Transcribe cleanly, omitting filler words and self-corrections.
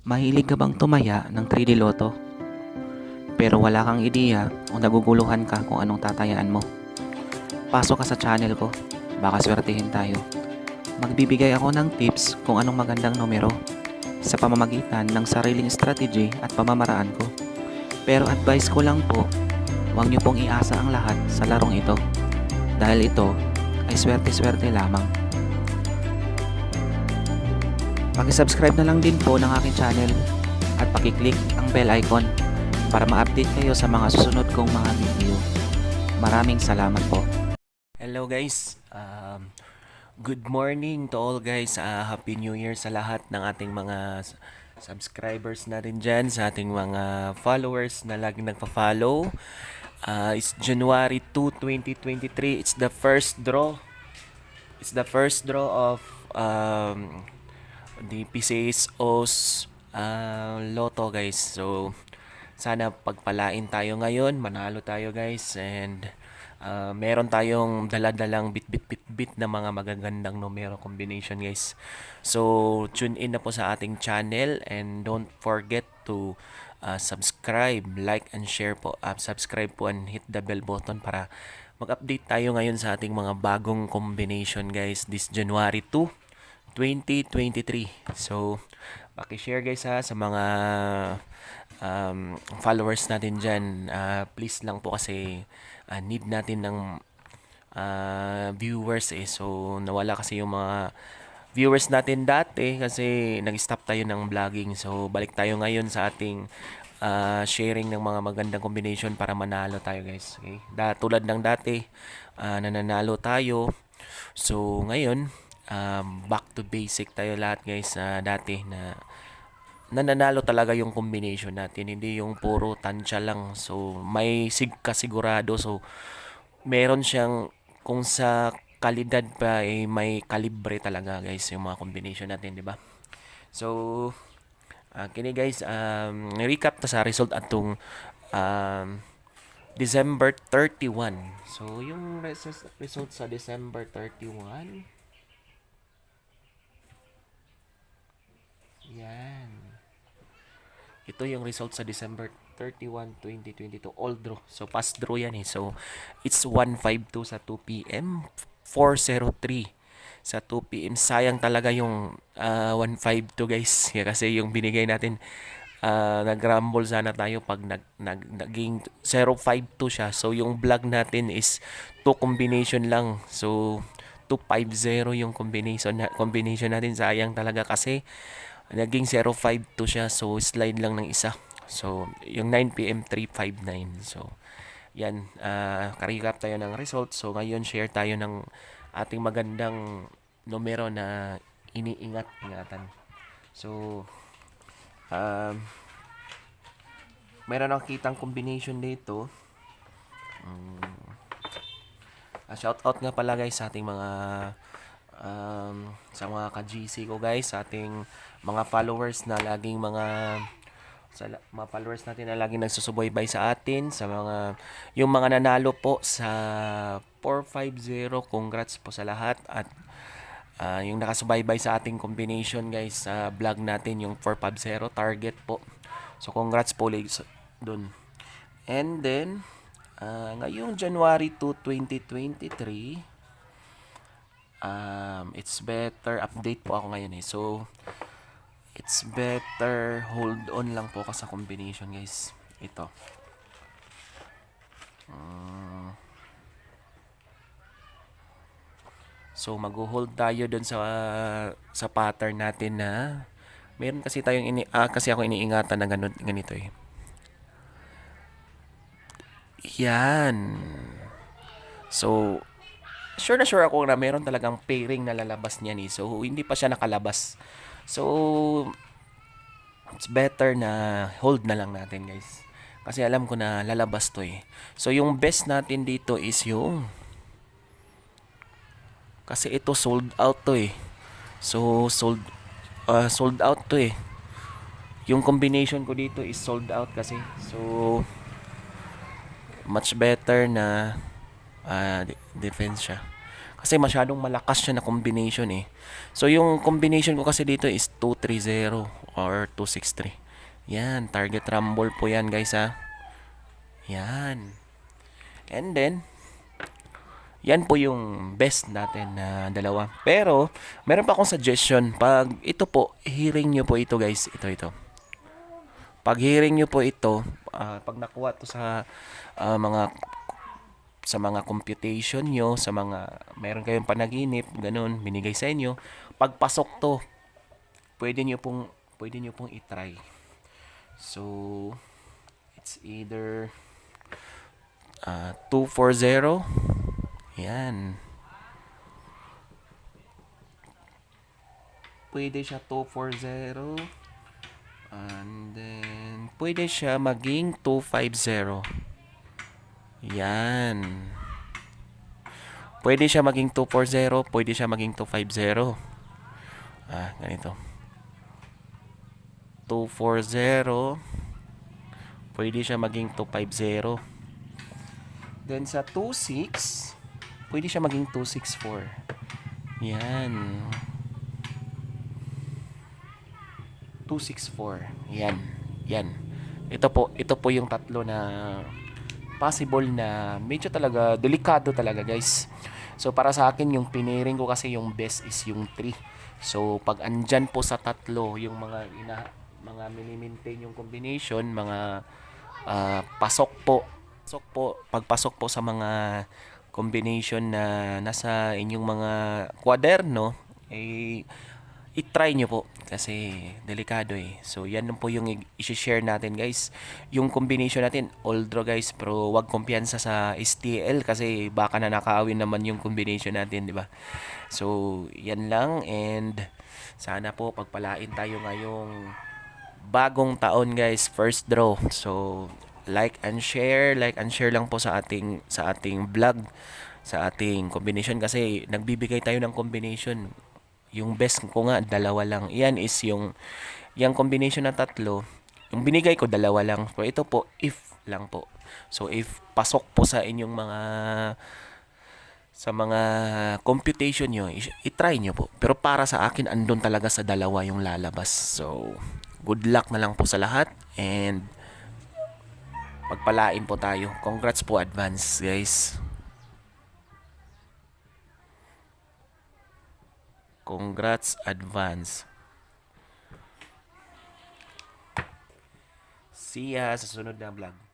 Mahilig ka bang tumaya ng 3D Lotto? Pero wala kang ideya o naguguluhan ka kung anong tatayaan mo? Pasok ka sa channel ko, baka swertihin tayo. Magbibigay ako ng tips kung anong magandang numero sa pamamagitan ng sariling strategy at pamamaraan ko. Pero advice ko lang po, huwag niyo pong iasa ang lahat sa larong ito. Dahil ito ay swerte-swerte lamang. Paki-subscribe na lang din po ng aking channel at paki-click ang bell icon para ma-update kayo sa mga susunod kong mga video. Maraming salamat po. Hello guys, good morning to all guys. Happy New Year sa lahat ng ating mga subscribers natin dyan, sa ating mga followers na laging nagpa-follow. It's January 2, 2023. It's the first draw. It's the first draw of the PCSO's Lotto guys. So sana pagpalain tayo ngayon, manalo tayo guys, and meron tayong daladalang bit na mga magagandang numero combination guys. So tune in na po sa ating channel and don't forget to subscribe, like and share po. Subscribe po and hit the bell button para mag-update tayo ngayon sa ating mga bagong combination guys this January 2, 2023. So paki-share guys sa mga followers natin dyan. Please lang po kasi need natin ng viewers so nawala kasi yung mga viewers natin dati kasi nag-stop tayo ng vlogging. So balik tayo ngayon sa ating sharing ng mga magandang combination para manalo tayo guys. Okay? Tulad ng dati, nananalo tayo. So ngayon, back to basic tayo lahat guys. Dati na nananalo talaga yung combination natin, hindi yung puro tansya lang. So may kasigurado, so meron siyang, kung sa kalidad pa may kalibre talaga guys yung mga combination natin, di ba? So kini guys, recap ta sa result atong December 31. So yung result sa December 31, yan. Ito yung result sa December 31, 2022. All draw. So, pass draw yan So, it's 152 sa 2 p.m. 403 sa 2 p.m. Sayang talaga yung 152 guys. Kasi yung binigay natin, nag-rumble sana tayo pag naging 052 siya. So, yung vlog natin is 2 combination lang. So, 250 yung combination natin. Sayang talaga kasi naging 052 siya. So, slide lang ng isa. So, yung 9 p.m. 359. So, yan. Recap tayo ng result. So, ngayon share tayo ng ating magandang numero na iniingat-ingatan. So, meron akong kitang combination dito. Shout out nga pala guys sa ating mga sa mga ka-GC ko guys, sa ating mga followers na laging mga followers natin na laging nagsusubaybay sa atin, sa mga yung mga nanalo po sa 450, congrats po sa lahat. At yung nakasubaybay sa ating combination guys sa vlog natin, yung 450 target po. So congrats po dun. And then ngayong January 2, 2023, it's better update po ako ngayon So it's better hold on lang po ka sa combination guys. Ito. So mag-hold tayo dun sa pattern natin na meron kasi tayong kasi ako iniingatan na ganito Yan. So sure na sure ako na meron talagang pairing na lalabas niyan So hindi pa siya nakalabas. So it's better na hold na lang natin guys. Kasi alam ko na lalabas to So yung best natin dito is yung, kasi ito sold out to So sold out to Yung combination ko dito is sold out kasi. So much better na defense siya. Kasi masyadong malakas siya na combination eh. So yung combination ko kasi dito is 230 or 263. Yan, target rumble po yan guys ha. Yan. And then, yan po yung best natin na dalawa. Pero, meron pa akong suggestion. Pag ito po, hearing nyo po ito guys. Ito. Pag hearing nyo po ito, pag nakuha to sa mga computation nyo, sa mga meron kayong panaginip, ganun, binigay sa inyo, pagpasok to, pwede nyo pong itry. So, it's either 240. Yan. Pwede siya 240. And then, pwede siya maging 250. Yan. Pwede siya maging 240, pwede siya maging 250. Ganito. 240, pwede siya maging 250. Then sa 26, pwede siya maging 264. Yan. 264. Yan. Yan. Ito po yung tatlo na possible na medyo talaga delikado talaga, guys. So para sa akin yung piniring ko kasi yung best is yung 3. So pag andyan po sa tatlo yung mga mini-maintain yung combination, mga pagpasok po sa mga combination na nasa inyong mga kwaderno, i-try nyo po kasi delikado eh. So yan po yung i-share natin guys. Yung combination natin, all draw guys, pero wag kumpiyansa sa STL kasi baka na nakaawin naman yung combination natin, di ba? So yan lang, and sana po pagpalain tayo ngayong bagong taon guys, first draw. So like and share lang po sa ating vlog, sa ating combination kasi nagbibigay tayo ng combination. Yung best ko nga dalawa lang. Yan is yung combination na tatlo. Yung binigay ko dalawa lang. Pero ito po if lang po. So if pasok po sa inyong mga computation nyo, i-try nyo po. Pero para sa akin, andun talaga sa dalawa yung lalabas. So good luck na lang po sa lahat, and pagpalain po tayo. Congrats po advance guys. Congrats advance. See ya sa sunod na vlog.